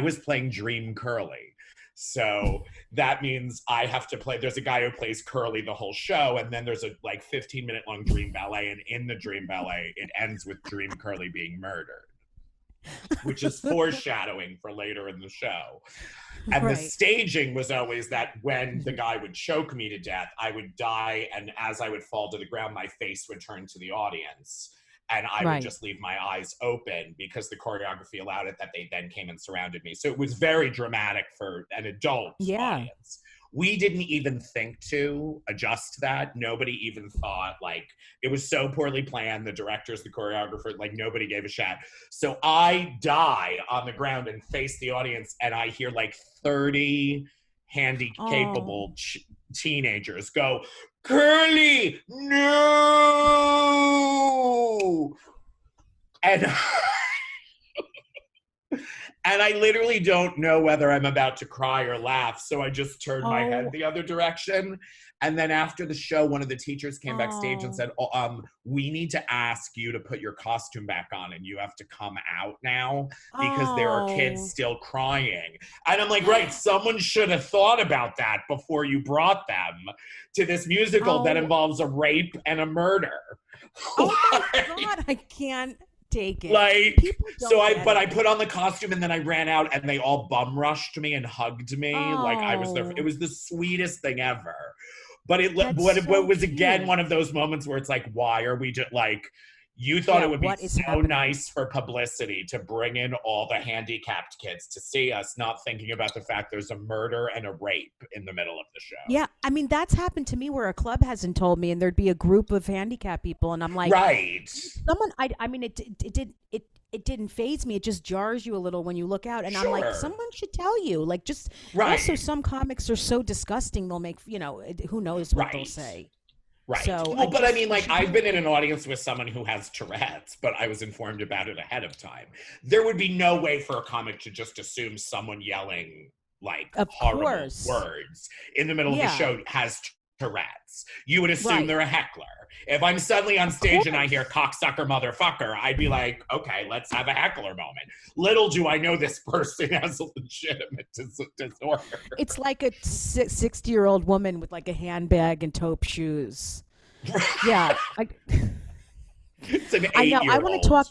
was playing Dream Curly. So that means I have to play, there's a guy who plays Curly the whole show, and then there's a 15-minute long dream ballet, and in the dream ballet, it ends with Dream Curly being murdered, which is foreshadowing for later in the show. And the staging was always that when the guy would choke me to death, I would die, and as I would fall to the ground, my face would turn to the audience. And I would just leave my eyes open because the choreography allowed it, that they then came and surrounded me. So it was very dramatic for an adult audience. We didn't even think to adjust that. Nobody even thought, it was so poorly planned. The directors, the choreographer, nobody gave a shit. So I die on the ground and face the audience, and I hear 30 handy-capable teenagers go, Curly, no! And I literally don't know whether I'm about to cry or laugh, so I just turned my head the other direction. And then after the show, one of the teachers came backstage and said, we need to ask you to put your costume back on, and you have to come out now because there are kids still crying. And I'm like, right, someone should have thought about that before you brought them to this musical that involves a rape and a murder. Oh my God, I can't Take it. Like, People don't so get I it. put on the costume and then I ran out and they all bum rushed me and hugged me. Like I was Oh. it was the sweetest thing ever. But That's but it so was again cute. one of those moments where it's like, why are we just like, you thought Yeah, it would be what is so happening? nice for publicity to bring in all the handicapped kids to see us, not thinking about the fact there's a murder and a rape in the middle of the show. Yeah, I mean that's happened to me where a club hasn't told me, and there'd be a group of handicapped people, and I'm like, Right. someone. I mean, it didn't faze me. It just jars you a little when you look out, and I'm like, Sure. someone should tell you. Like, just Right. also some comics are so disgusting. They'll make who knows what they'll Right. say. Right. So, well, but I mean, you like, should I've do been in an audience with someone who has Tourette's, but I was informed about it ahead of time. There would be no way for a comic to just assume someone yelling like Of horrible course. words in the middle of the Yeah. show has Tourette's. You would assume Right. they're a heckler. If I'm suddenly on stage and I hear cocksucker motherfucker, I'd be like, okay, let's have a heckler moment. Little do I know this person has a legitimate disorder. It's like a 60-year-old woman with like a handbag and taupe shoes. Yeah, It's an 8-year-old. I know. I want to talk.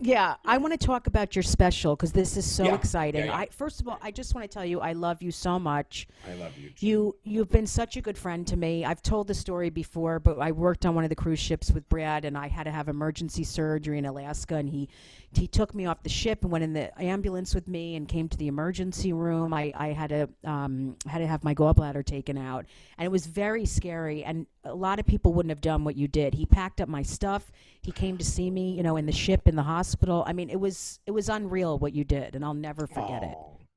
Yeah, I want to talk about your special because this is so Yeah, exciting. yeah. First of all, I just want to tell you I love you so much. I love you too. You've been such a good friend to me. I've told the story before, but I worked on one of the cruise ships with Brad, and I had to have emergency surgery in Alaska, and he took me off the ship and went in the ambulance with me and came to the emergency room. I had to have my gallbladder taken out, and it was very scary. And a lot of people wouldn't have done what you did. He packed up my stuff. He came to see me, in the ship, in the hospital. I mean, it was unreal what you did, and I'll never forget it.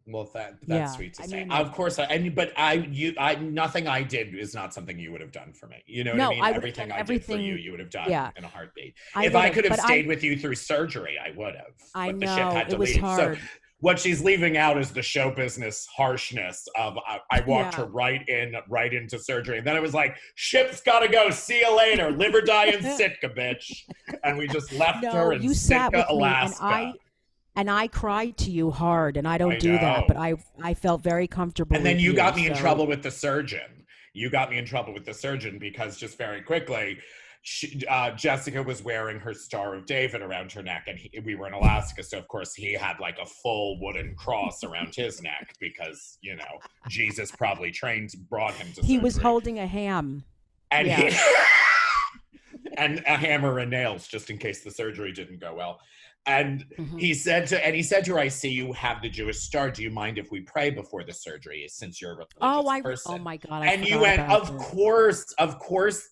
Well, that's Yeah, sweet to I say. mean, Of course, nothing I did is not something you would have done for me. You know what No, I mean? I would've Everything done I did for everything- you would have done yeah. in a heartbeat. I If I would've, could have but stayed with you through surgery, I would have. I But the ship know, had to it was leave. hard. So what she's leaving out is the show business harshness of I walked Yeah. her right into surgery, and then it was like, ship's gotta go. See you later. Live or die in Sitka, bitch. And we just left No, her in you sat Sitka, with me, Alaska. and I cried to you hard, and I don't I do that, know. but I felt very comfortable. And then with you got me in so- trouble with the surgeon. You got me in trouble with the surgeon because just very quickly, Jessica was wearing her Star of David around her neck, and we were in Alaska, so of course he had like a full wooden cross around his neck because Jesus probably brought him to He surgery. was holding a ham. and yeah. and a hammer and nails just in case the surgery didn't go well. And Mhm. he said to her, I see you have the Jewish star. Do you mind if we pray before the surgery since you're a religious person? Oh my God! And you went, of course,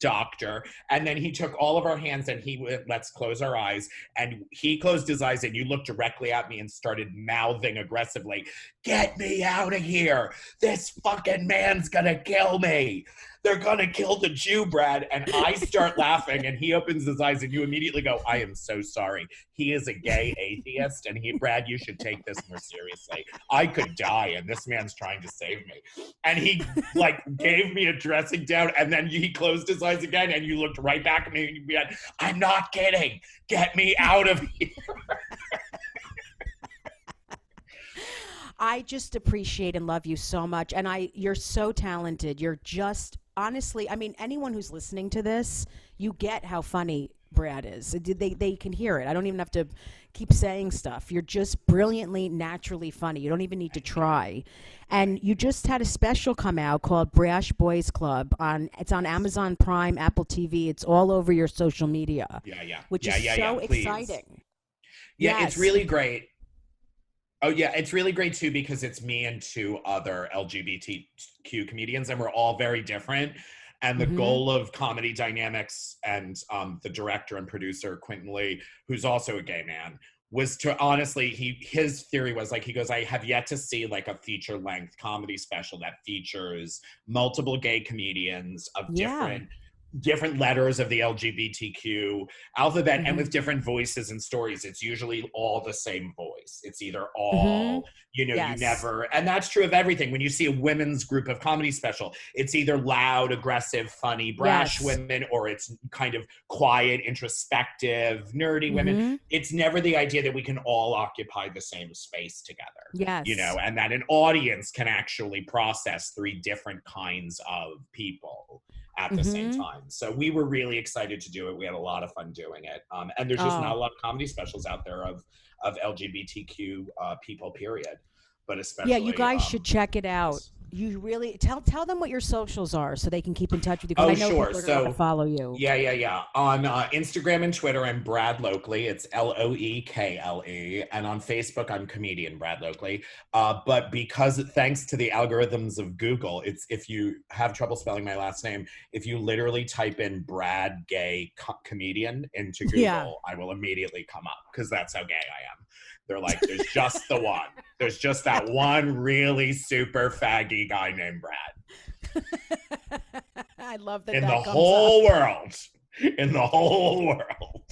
doctor. And then he took all of our hands and he went, let's close our eyes. And he closed his eyes and you looked directly at me and started mouthing aggressively, get me out of here. This fucking man's gonna kill me. They're gonna kill the Jew, Brad. And I start laughing and he opens his eyes and you immediately go, I am so sorry. He is a gay atheist. And Brad, you should take this more seriously. I could die and this man's trying to save me. And he gave me a dressing down and then he closed his eyes again and you looked right back at me and you went, I'm not kidding. Get me out of here. I just appreciate and love you so much, and you're so talented. You're just honestly, I mean, anyone who's listening to this, you get how funny Brad is. They can hear it. I don't even have to keep saying stuff. You're just brilliantly, naturally funny. You don't even need to try. And you just had a special come out called Brash Boys Club. It's on Amazon Prime, Apple TV. It's all over your social media. Yeah. Which is so please. exciting. Yeah, Yes. It's really great. Oh, yeah, it's really great, too, because it's me and two other LGBTQ comedians, and we're all very different. And the goal of Comedy Dynamics and the director and producer, Quentin Lee, who's also a gay man, was to honestly, his theory was he goes, I have yet to see a feature-length comedy special that features multiple gay comedians of different letters of the LGBTQ alphabet and with different voices and stories. It's usually all the same voice. It's either all, you never, and that's true of everything. When you see a women's group of comedy special, it's either loud, aggressive, funny, brash women, or it's kind of quiet, introspective, nerdy women. It's never the idea that we can all occupy the same space together. Yes. And that an audience can actually process three different kinds of people at the same time. So we were really excited to do it. We had a lot of fun doing it. And there's just not a lot of comedy specials out there of LGBTQ people, period. But especially, yeah, you guys should check it out. You really tell them what your socials are so they can keep in touch with you. Oh, I know sure. people are going to follow you. Yeah. On Instagram and Twitter, I'm Brad Loekle. It's Loekle. And on Facebook, I'm comedian Brad Loekle. But thanks to the algorithms of Google, it's if you have trouble spelling my last name, if you literally type in Brad Gay Comedian into Google, I will immediately come up because that's how gay I am. They're like, there's just the one. There's just that one really super faggy guy named Brad. I love that. In that the comes whole up. world. In the whole world.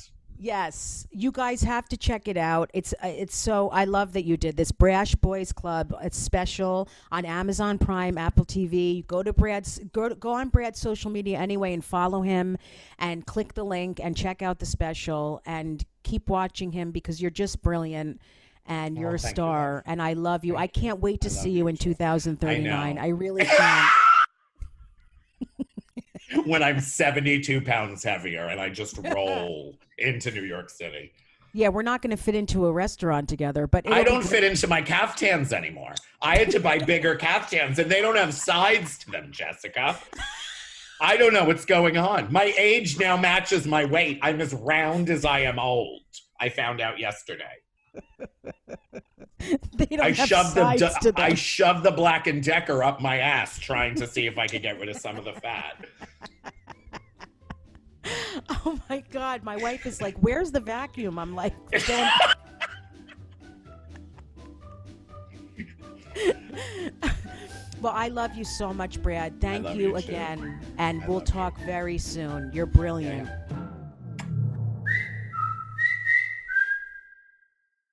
Yes, you guys have to check it out. It's so I love that you did this Brash Boys Club. It's special on Amazon Prime, Apple TV. Go on Brad's social media anyway and follow him and click the link and check out the special and keep watching him because you're just brilliant and you're a star and I love you. I can't wait to see you in 2039. I really can't. When I'm 72 pounds heavier and I just roll into New York City. Yeah, we're not going to fit into a restaurant together, but I don't fit into my caftans anymore. I had to buy bigger caftans and they don't have sides to them, Jessica. I don't know what's going on. My age now matches my weight. I'm as round as I am old. I found out yesterday. I shoved the Black & Decker up my ass trying to see if I could get rid of some of the fat. Oh my God, my wife is like, where's the vacuum? I'm like, well, I love you so much, Brad. Thank you again. And we'll talk very soon. You're brilliant. Yeah.